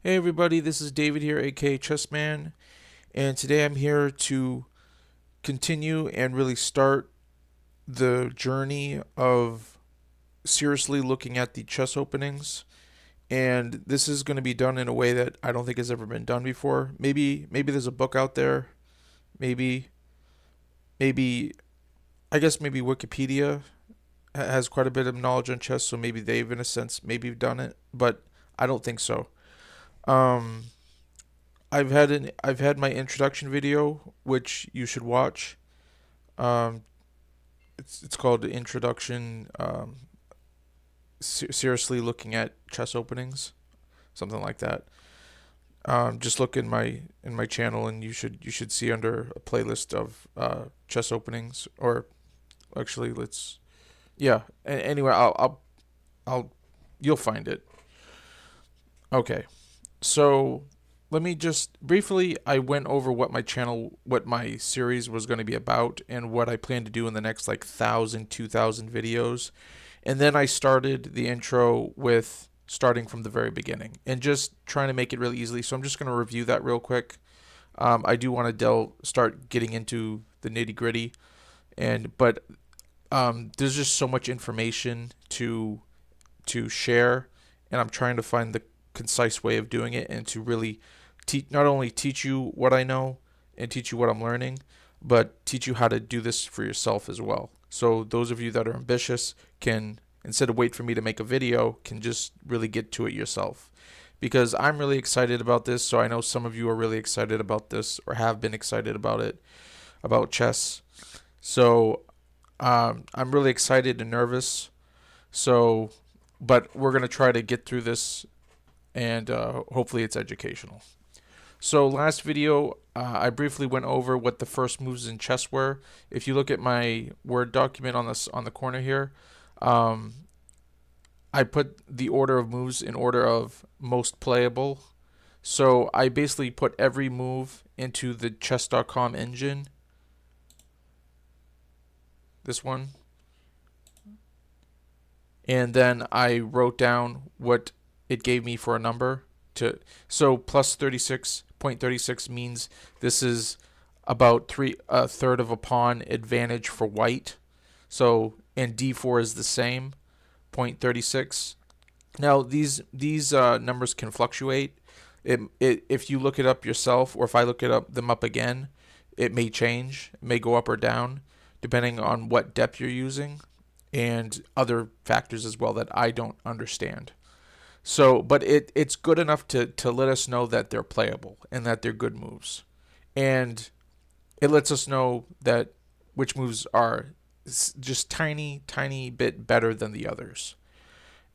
Hey everybody, this is David here, aka Chessman, and today I'm here to continue and really start the journey of seriously looking at the chess openings. And this is going to be done in a way that I don't think has ever been done before. Maybe there's a book out there. Maybe maybe I guess maybe Wikipedia has quite a bit of knowledge on chess, so maybe they've in a sense maybe done it, but I don't think so. Um, I've had my introduction video, which you should watch. Um, it's called the introduction. Seriously looking at chess openings, something like that. Just look in my channel, and you should see under a playlist of chess openings. Or actually, let's yeah. Anyway, I'll you'll find it. Okay, so let me just briefly I went over what my series was going to be about and what I plan to do in the next like 1,000, 2,000 videos. And then I started the intro with starting from the very beginning and just trying to make it really easily. So I'm just going to review that real quick. I do want to start getting into the nitty gritty, but there's just so much information to share, and I'm trying to find the concise way of doing it and to really not only teach you what I know and teach you what I'm learning, but teach you how to do this for yourself as well. So those of you that are ambitious can, instead of wait for me to make a video, can just really get to it yourself. Because I'm really excited about this, so I know some of you are really excited about this or have been excited about it, about chess. So I'm really excited and nervous. So, but we're gonna try to get through this, and hopefully it's educational. So last video, I briefly went over what the first moves in chess were. If you look at my Word document on the corner here, um, I put the order of moves in order of most playable. So I basically put every move into the chess.com engine. This one. And then I wrote down what it gave me for a number to so plus 36.36 means this is about a third of a pawn advantage for white. So and d4 is the same 0.36. Now these numbers can fluctuate. If you look it up yourself, or if I look them up again, it may change. It may go up or down depending on what depth you're using and other factors as well that I don't understand. So, but it's good enough to let us know that they're playable and that they're good moves. And it lets us know that which moves are just tiny bit better than the others.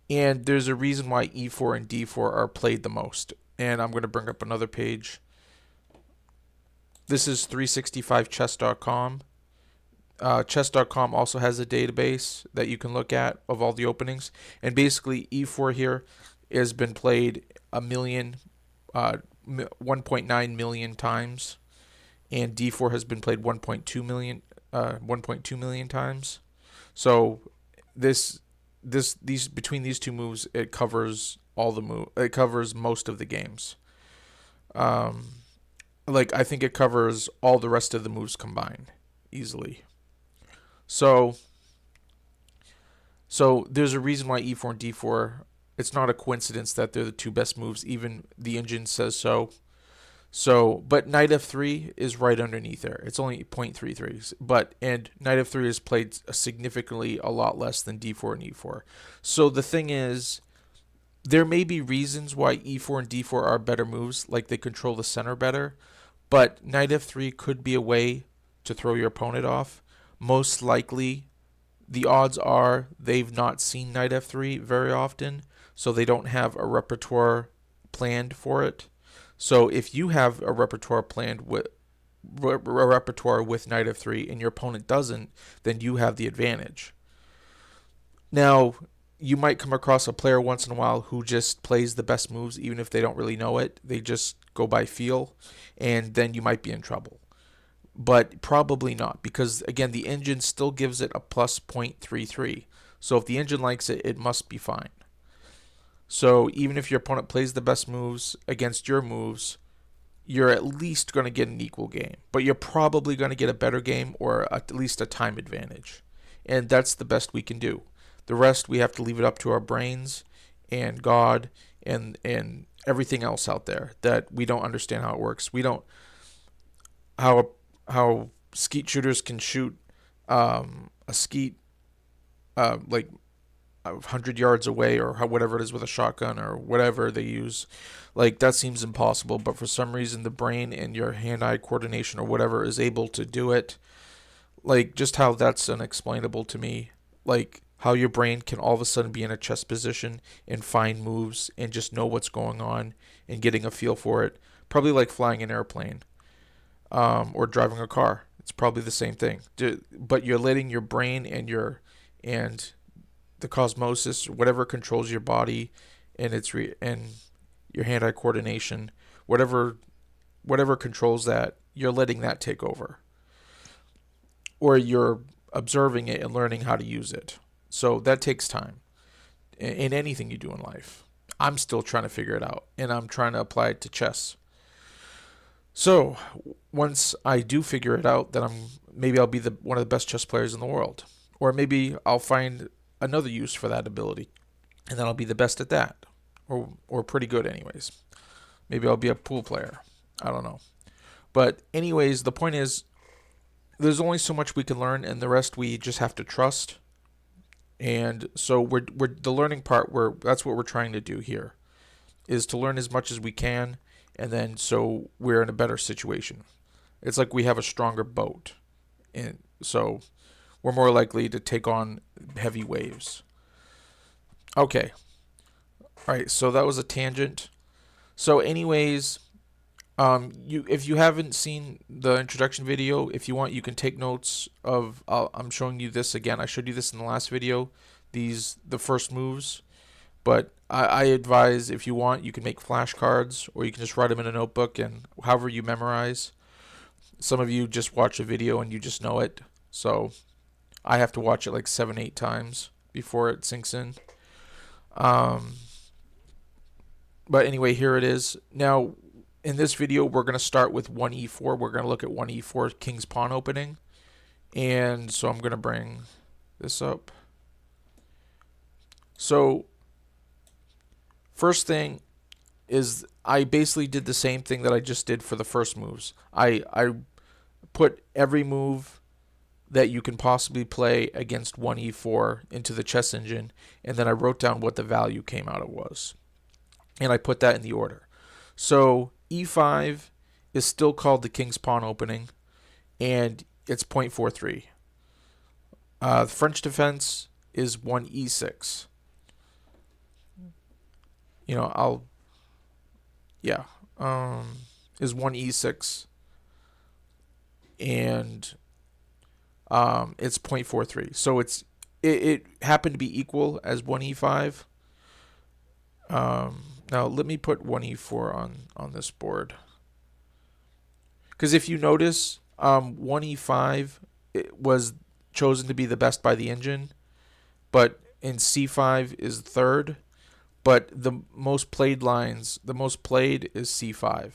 And there's a reason why e4 and d4 are played the most. And I'm going to bring up another page. This is 365chess.com. Chess.com also has a database that you can look at of all the openings. And basically, e4 here has been played 1.9 million times, and d4 has been played 1.2 million times. So these between these two moves, it covers all the move. It covers most of the games. Like I think it covers all the rest of the moves combined easily. So there's a reason why e4 and d4. It's not a coincidence that they're the two best moves. Even the engine says so. But knight f3 is right underneath there. It's only 0.33. And knight f3 is played significantly a lot less than d4 and e4. So the thing is, there may be reasons why e4 and d4 are better moves, like they control the center better. But knight f3 could be a way to throw your opponent off. Most likely, the odds are they've not seen knight f3 very often, so they don't have a repertoire planned for it. So if you have a repertoire planned with knight f3 and your opponent doesn't, then you have the advantage. Now, you might come across a player once in a while who just plays the best moves even if they don't really know it. They just go by feel, and then you might be in trouble. But probably not, because again, the engine still gives it a plus 0.33. So if the engine likes it, it must be fine. So even if your opponent plays the best moves against your moves, you're at least going to get an equal game. But you're probably going to get a better game or at least a time advantage. And that's the best we can do. The rest we have to leave it up to our brains and God and everything else out there that we don't understand how it works. We don't how skeet shooters can shoot a skeet like 100 yards away or whatever it is with a shotgun or whatever they use. Like, that seems impossible, but for some reason the brain and your hand-eye coordination or whatever is able to do it. Like, just how that's unexplainable to me. Like, how your brain can all of a sudden be in a chess position and find moves and just know what's going on and getting a feel for it. Probably like flying an airplane or driving a car. It's probably the same thing. But you're letting your brain and the cosmosis, whatever controls your body, and and your hand-eye coordination, whatever controls that, you're letting that take over, or you're observing it and learning how to use it. So that takes time in anything you do in life. I'm still trying to figure it out, and I'm trying to apply it to chess. So once I do figure it out, then maybe I'll be one of the best chess players in the world, or maybe I'll find another use for that ability, and then I'll be the best at that, or pretty good anyways. Maybe I'll be a pool player. I don't know. But anyways, the point is, there's only so much we can learn, and the rest we just have to trust. And so we're the learning part. That's what we're trying to do here, is to learn as much as we can, and then so we're in a better situation. It's like we have a stronger boat, and so we're more likely to take on heavy waves. Okay. All right, so that was a tangent. So anyways, if you haven't seen the introduction video, if you want, you can take notes of. I'm showing you this again. I showed you this in the last video. The first moves, but I advise, if you want, you can make flashcards, or you can just write them in a notebook, and however you memorize. Some of you just watch a video and you just know it. So I have to watch it like 7-8 times before it sinks in. But anyway, here it is. Now, in this video, we're going to start with 1e4. We're going to look at 1e4 king's pawn opening. And so I'm going to bring this up. So first thing is, I basically did the same thing that I just did for the first moves. I put every move that you can possibly play against 1e4 into the chess engine, and then I wrote down what the value came out it was. And I put that in the order. So e5 is still called the king's pawn opening, and it's 0.43. The French defense is 1e6. Is 1e6, and it's 0.43. So it happened to be equal as 1e5. Now let me put 1e4 on this board, because if you notice, 1e5 was chosen to be the best by the engine, but in c5 is third, but the most played is c5.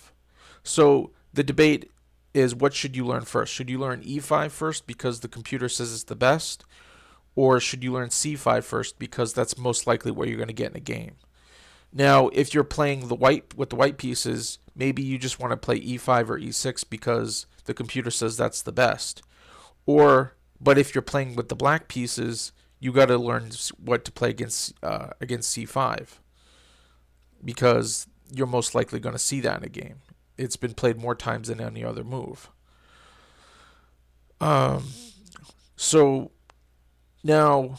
So the debate is, what should you learn first? Should you learn e5 first because the computer says it's the best, or should you learn c5 first because that's most likely what you're going to get in a game? Now, if you're playing with the white pieces, maybe you just want to play e5 or e6 because the computer says that's the best. But if you're playing with the black pieces, you got to learn what to play against c5, because you're most likely going to see that in a game. It's been played more times than any other move. So now,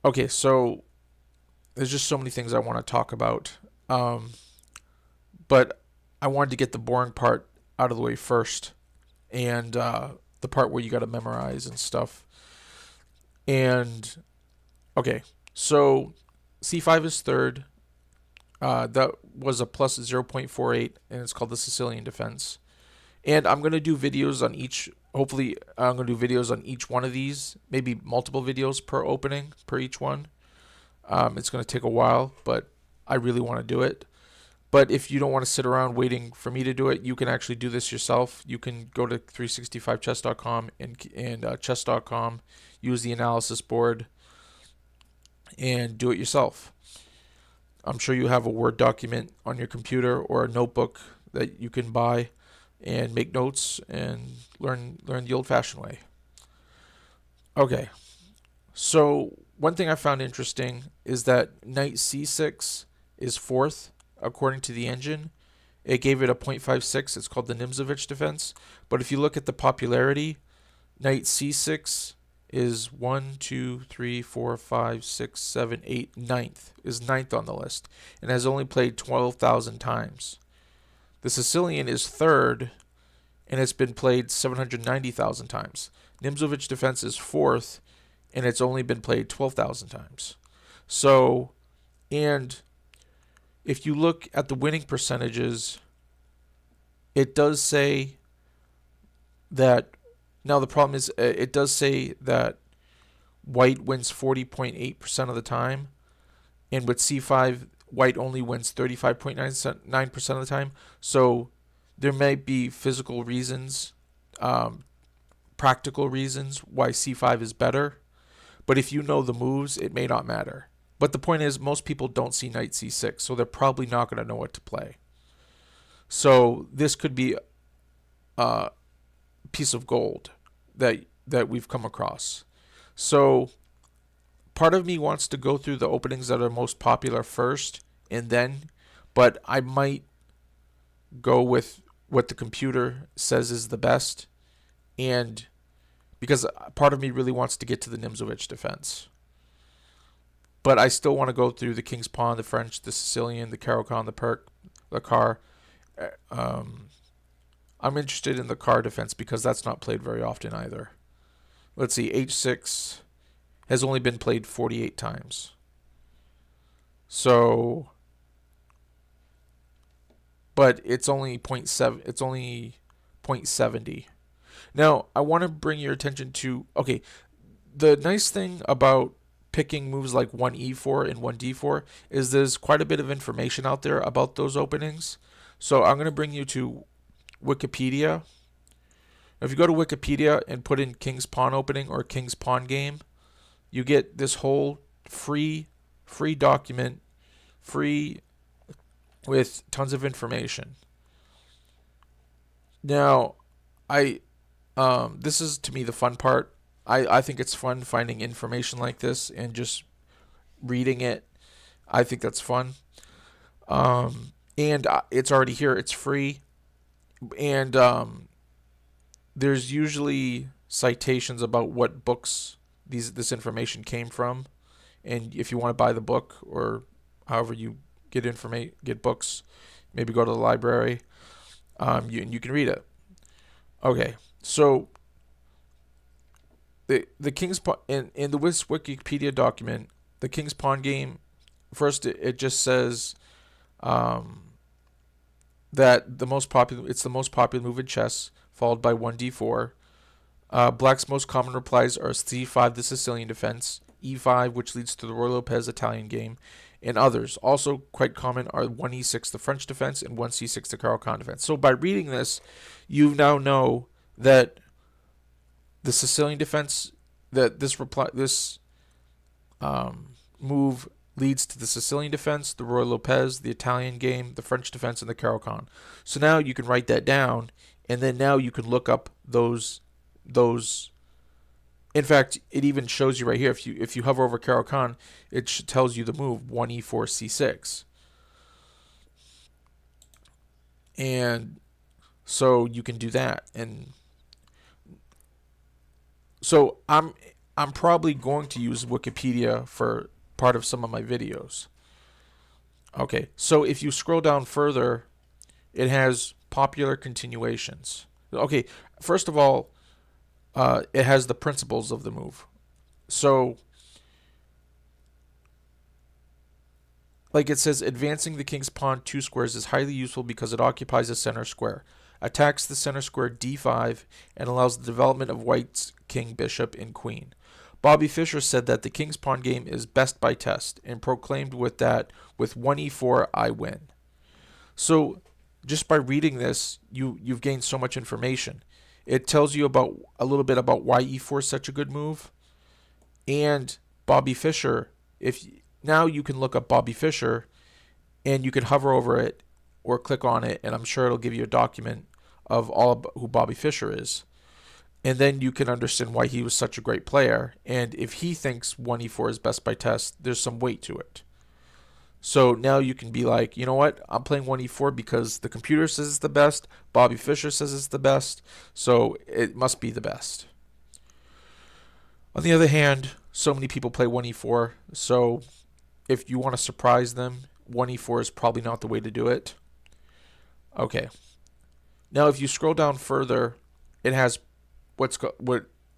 okay, so there's just so many things I want to talk about. But I wanted to get the boring part out of the way first, and the part where you got to memorize and stuff. And okay, so c5 is third. That was a plus 0.48, and it's called the Sicilian defense. And I'm going to do videos on each. Hopefully, I'm going to do videos on each one of these. Maybe multiple videos per opening, per each one. It's going to take a while, but I really want to do it. But if you don't want to sit around waiting for me to do it, you can actually do this yourself. You can go to 365chess.com and chess.com, use the analysis board, and do it yourself. I'm sure you have a Word document on your computer or a notebook that you can buy and make notes and learn the old-fashioned way. Okay, so one thing I found interesting is that knight c6 is fourth according to the engine. It gave it a 0.56. It's called the Nimzovich defense. But if you look at the popularity, knight c6 is 1, 2, 3, 4, 5, 6, 7, 8, ninth, is ninth on the list, and has only played 12,000 times. The Sicilian is third, and it's been played 790,000 times. Nimzovich defense is fourth, and it's only been played 12,000 times. So, and if you look at the winning percentages, it does say that, now the problem is it does say that white wins 40.8% of the time, and with c5, white only wins 35.9% of the time. So there may be physical reasons, practical reasons why c5 is better, but if you know the moves, it may not matter. But the point is, most people don't see knight c6, so they're probably not going to know what to play. So this could be a piece of gold that we've come across. So part of me wants to go through the openings that are most popular first, and then, but I might go with what the computer says is the best, and because part of me really wants to get to the Nimzovich defense. But I still want to go through the King's Pawn, the French, the Sicilian, the Caro-Kann, the Perk, the Car. I'm interested in the Car defense because that's not played very often either. Let's see, H6 has only been played 48 times. So, but it's only 0.7. It's only 0.70. Now, I want to bring your attention to, okay, the nice thing about picking moves like 1e4 and 1d4 is there's quite a bit of information out there about those openings. So I'm going to bring you to Wikipedia. If you go to Wikipedia and put in King's Pawn opening or King's Pawn game, you get this whole free document, free with tons of information. Now, this is to me the fun part. I think it's fun finding information like this and just reading it. I think that's fun. And it's already here. It's free. And there's usually citations about what books this information came from. And if you want to buy the book or however you get books, maybe go to the library, you can read it. Okay, so the King's Pawn in the Wikipedia document, the King's Pawn game. First, it just says that it's the most popular move in chess, followed by 1d4. Black's most common replies are c5, the Sicilian defense, e5, which leads to the Roy Lopez Italian game, and others. Also quite common are 1e6, the French defense, and 1c6, the Caro-Kann defense. So by reading this, you now know that the Sicilian defense, that this move leads to the Sicilian defense, the Roy Lopez, the Italian game, the French defense, and the Caro-Kann. So now you can write that down, and then now you can look up those. In fact, it even shows you right here. If you hover over Caro-Kann, it tells you the move 1e4 c6, and so you can do that. And so I'm probably going to use Wikipedia for part of some of my videos. Okay, so if you scroll down further, it has popular continuations. Okay, first of all, it has the principles of the move. So, like it says, advancing the king's pawn 2 squares is highly useful because it occupies the center square, attacks the center square d5, and allows the development of white's king, bishop, and queen. Bobby Fischer said that the king's pawn game is best by test and proclaimed with 1e4 I win. So just by reading this, you've gained so much information. It tells you about a little bit about why e4 is such a good move, and Bobby Fischer. If now you can look up Bobby Fischer, and you can hover over it or click on it, and I'm sure it'll give you a document of all who Bobby Fischer is. And then you can understand why he was such a great player. And if he thinks 1e4 is best by test, there's some weight to it. So now you can be like, you know what? I'm playing 1e4 because the computer says it's the best. Bobby Fischer says it's the best. So it must be the best. On the other hand, so many people play 1e4. So if you want to surprise them, 1e4 is probably not the way to do it. Okay. Now if you scroll down further, it has what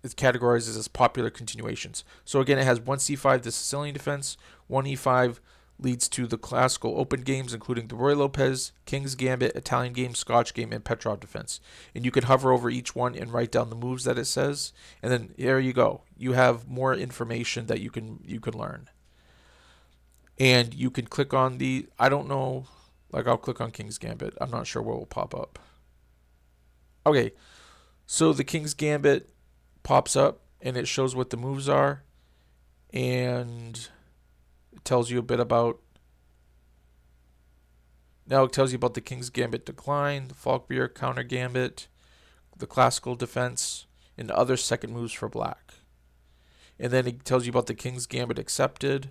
it's categorized as popular continuations. So again, it has 1c5, the Sicilian defense, 1e5 leads to the classical open games, including the Roy Lopez, King's Gambit, Italian game, Scotch game, and Petrov defense. And you can hover over each one and write down the moves that it says. And then there you go. You have more information that you can learn. And you can click on the, I don't know, like I'll click on King's Gambit. I'm not sure what will pop up. Okay, so the King's Gambit pops up and it shows what the moves are. And it tells you a bit about, now it tells you about the King's Gambit decline, the Falkbeer counter gambit, the classical defense, and other second moves for black. And then it tells you about the King's Gambit accepted,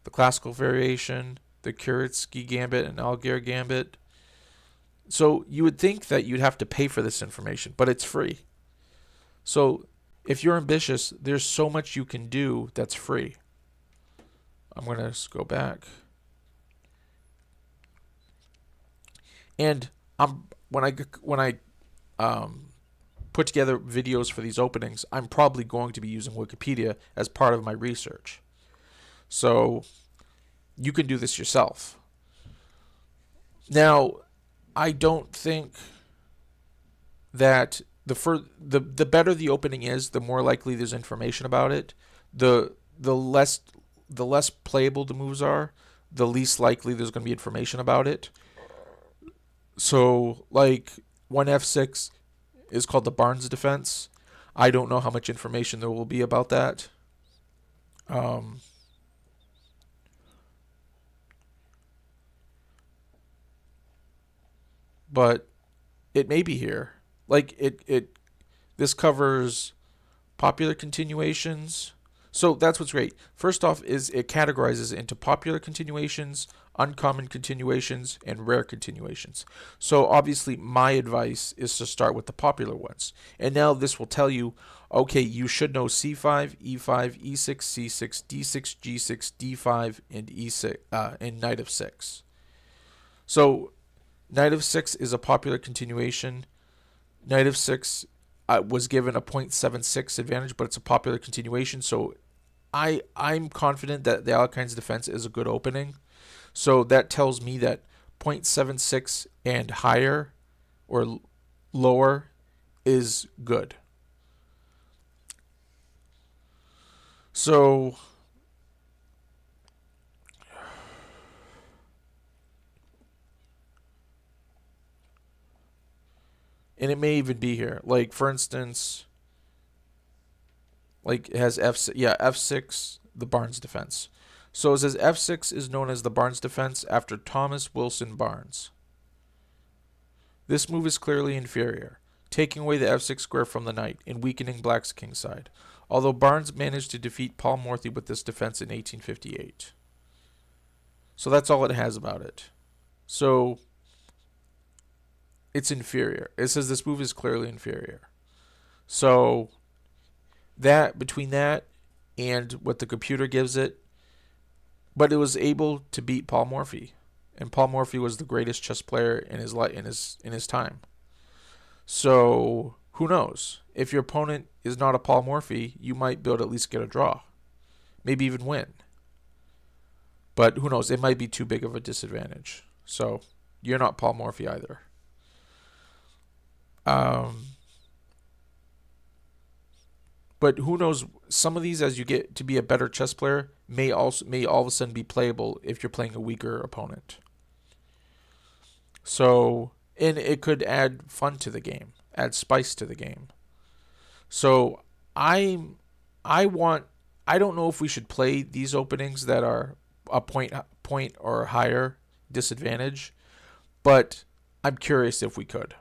the classical variation, the Kuritsky gambit, and Algier gambit. So you would think that you'd have to pay for this information, but it's free. So if you're ambitious, there's so much you can do that's free. I'm going to go back. And when I put together videos for these openings, I'm probably going to be using Wikipedia as part of my research. So you can do this yourself. Now, I don't think that the better the opening is, the more likely there's information about it. The less playable the moves are, the least likely there's going to be information about it. So, like, 1f6 is called the Barnes defense. I don't know how much information there will be about that. But it may be here. Like, this covers popular continuations. So that's what's great. First off is it categorizes into popular continuations, uncommon continuations, and rare continuations. So obviously my advice is to start with the popular ones. And now this will tell you, okay, you should know c5, e5, e6, c6, d6, g6, d5, and e6, and knight of 6. So knight of 6 is a popular continuation. Knight of 6 was given a 0.76 advantage, but it's a popular continuation. So I'm confident that the Alekhine's defense is a good opening. So that tells me that 0.76 and higher or lower is good. So and it may even be here. Like, for instance, like it has F6, the Barnes defense. So it says F6 is known as the Barnes defense after Thomas Wilson Barnes. This move is clearly inferior, taking away the F6 square from the knight and weakening black's kingside, although Barnes managed to defeat Paul Morphy with this defense in 1858. So that's all it has about it. So it's inferior. It says this move is clearly inferior. So that between that and what the computer gives it, but it was able to beat Paul Morphy, and Paul Morphy was the greatest chess player in his time. So who knows? If your opponent is not a Paul Morphy, you might be able to at least get a draw, maybe even win. But who knows? It might be too big of a disadvantage. So you're not Paul Morphy either. But who knows? Some of these, as you get to be a better chess player, may all of a sudden be playable if you're playing a weaker opponent. So, and it could add fun to the game, add spice to the game. So I I want I don't know if we should play these openings that are a point or higher disadvantage, but I'm curious if we could.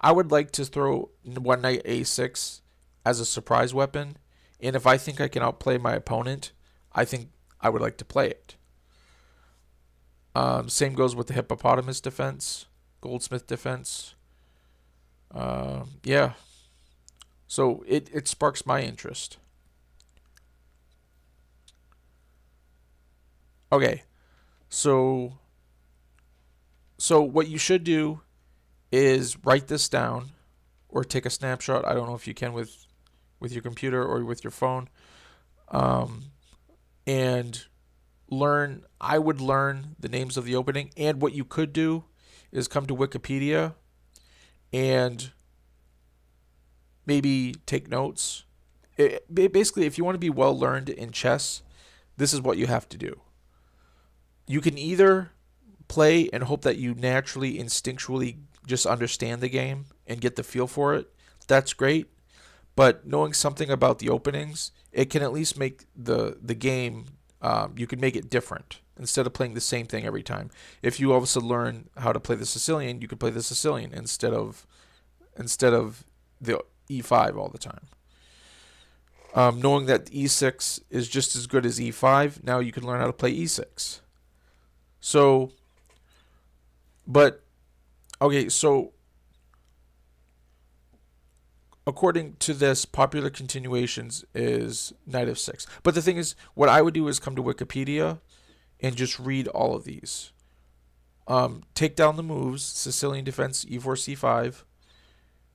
I would like to throw one knight a6 as a surprise weapon, and if I think I can outplay my opponent, I think I would like to play it. Same goes with the hippopotamus defense, goldsmith defense. Yeah, so it sparks my interest. Okay, so what you should do is write this down or take a snapshot. I don't know if you can with your computer or with your phone. Um, and learn. I would learn the names of the opening. And what you could do is come to Wikipedia and maybe take notes. Basically, if you want to be well learned in chess, this is what you have to do. You can either play and hope that you naturally, instinctually just understand the game and get the feel for it. That's great. But knowing something about the openings, it can at least make the game. You can make it different instead of playing the same thing every time. If you also learn how to play the Sicilian, you can play the Sicilian instead of the E5 all the time. Knowing that E6 is just as good as E5, now you can learn how to play E6. So, but okay, so according to this, popular continuations is knight of 6. But the thing is, what I would do is come to Wikipedia and just read all of these. Take down the moves, Sicilian defense, e4, c5,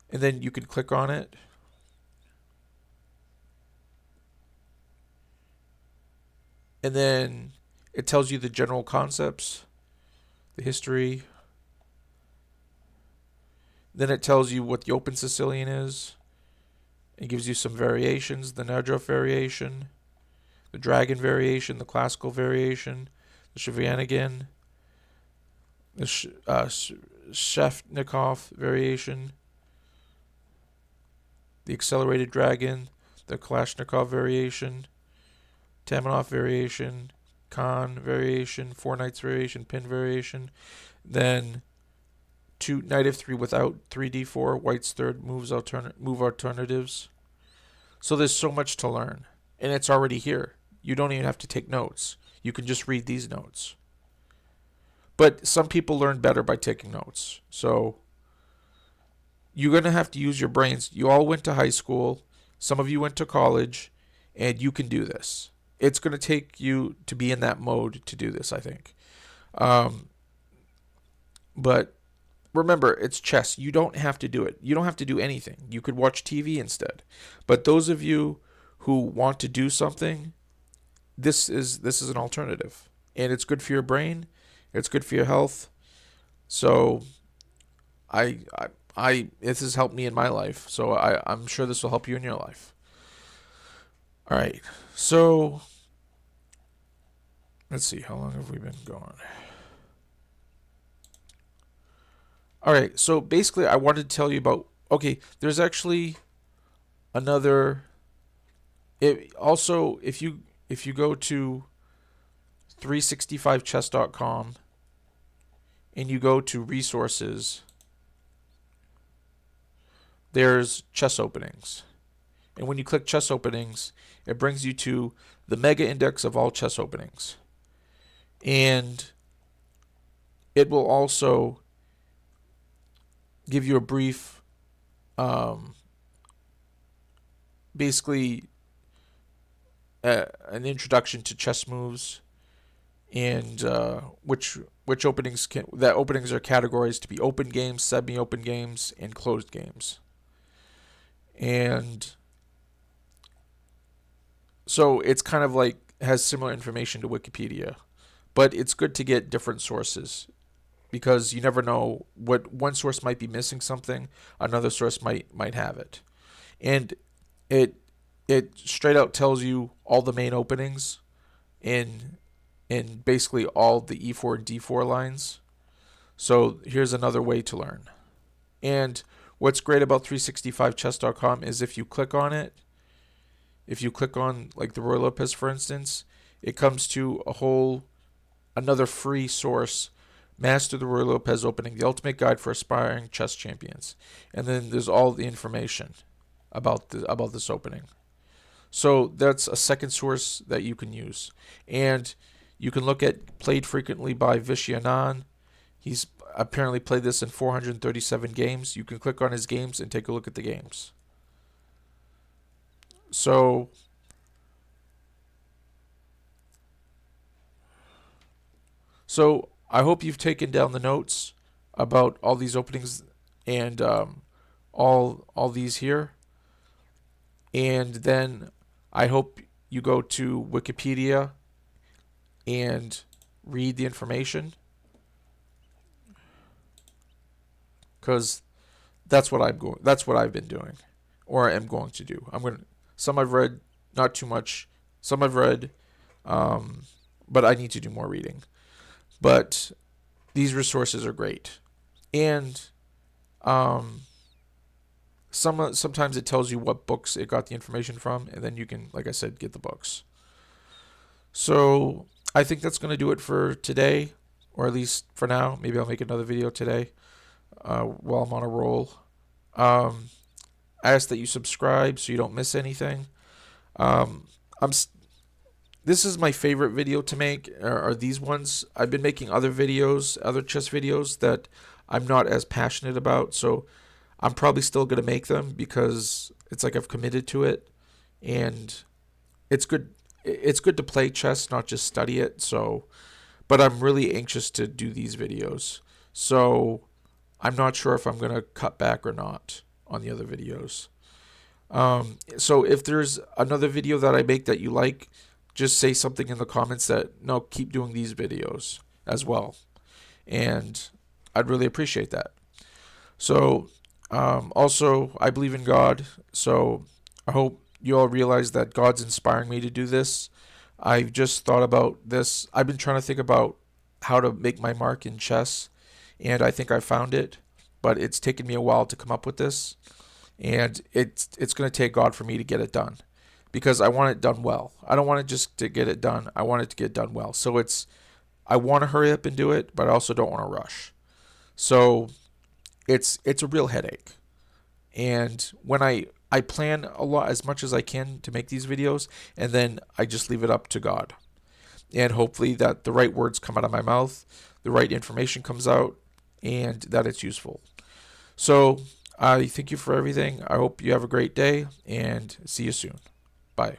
and then you can click on it. And then it tells you the general concepts, the history. Then it tells you what the open Sicilian is. It gives you some variations, the Nadrov variation, the dragon variation, the classical variation, the Shevanigan, the Shevnikov variation, the accelerated dragon, the Kalashnikov variation, Tamanov variation, Khan variation, four knights variation, pin variation, then two knight f3 without 3d4, white's third move alternatives. So there's so much to learn, and it's already here. You don't even have to take notes. You can just read these notes. But some people learn better by taking notes. So you're going to have to use your brains. You all went to high school. Some of you went to college, and you can do this. It's going to take you to be in that mode to do this, I think. But remember, it's chess. You don't have to do it. You don't have to do anything. You could watch TV instead. But those of you who want to do something, this is an alternative. And it's good for your brain. It's good for your health. So this has helped me in my life. So I'm sure this will help you in your life. All right. So let's see. How long have we been going? All right. So basically, I wanted to tell you about. Okay, there's actually another. Also, if you go to 365chess.com and you go to resources, there's chess openings. And when you click chess openings, it brings you to the mega index of all chess openings. And it will also give you a brief, basically an introduction to chess moves and which openings openings are categorized to be open games, semi-open games, and closed games. And so it's kind of like has similar information to Wikipedia, but it's good to get different sources because you never know what one source might be missing something, another source might have it, and it it straight out tells you all the main openings in basically all the E4 and D4 lines. So here's another way to learn. And what's great about 365chess.com is if you click on it, if you click on like the Roy Lopez, for instance, it comes to another free source, Master the Roy Lopez Opening, the ultimate guide for aspiring chess champions. And then there's all the information about this opening. So that's a second source that you can use. And you can look at played frequently by Vishy Anand. He's apparently played this in 437 games. You can click on his games and take a look at the games. So I hope you've taken down the notes about all these openings and all these here. And then I hope you go to Wikipedia and read the information, because that's what I've been doing, or am going to do. Some I've read, not too much. Some I've read, but I need to do more reading. But these resources are great, and sometimes it tells you what books it got the information from, and then you can, like I said, get the books. So I think that's going to do it for today, or at least for now. Maybe I'll make another video today while I'm on a roll. I ask that you subscribe so you don't miss anything. This is my favorite video to make, are these ones. I've been making other videos, other chess videos that I'm not as passionate about, so I'm probably still going to make them because it's like I've committed to it, and it's good. It's good to play chess, not just study it. So, but I'm really anxious to do these videos. So I'm not sure if I'm going to cut back or not on the other videos. So if there's another video that I make that you like, just say something in the comments that, no, keep doing these videos as well. And I'd really appreciate that. So also, I believe in God. So I hope you all realize that God's inspiring me to do this. I've just thought about this. I've been trying to think about how to make my mark in chess, and I think I found it, but it's taken me a while to come up with this, and it's going to take God for me to get it done, because I want it done well. I don't want it just to get it done. I want it to get done well. So I want to hurry up and do it, but I also don't want to rush. So it's a real headache. And when I plan a lot, as much as I can, to make these videos, and then I just leave it up to God. And hopefully that the right words come out of my mouth, the right information comes out, and that it's useful. So I thank you for everything. I hope you have a great day, and see you soon. Bye.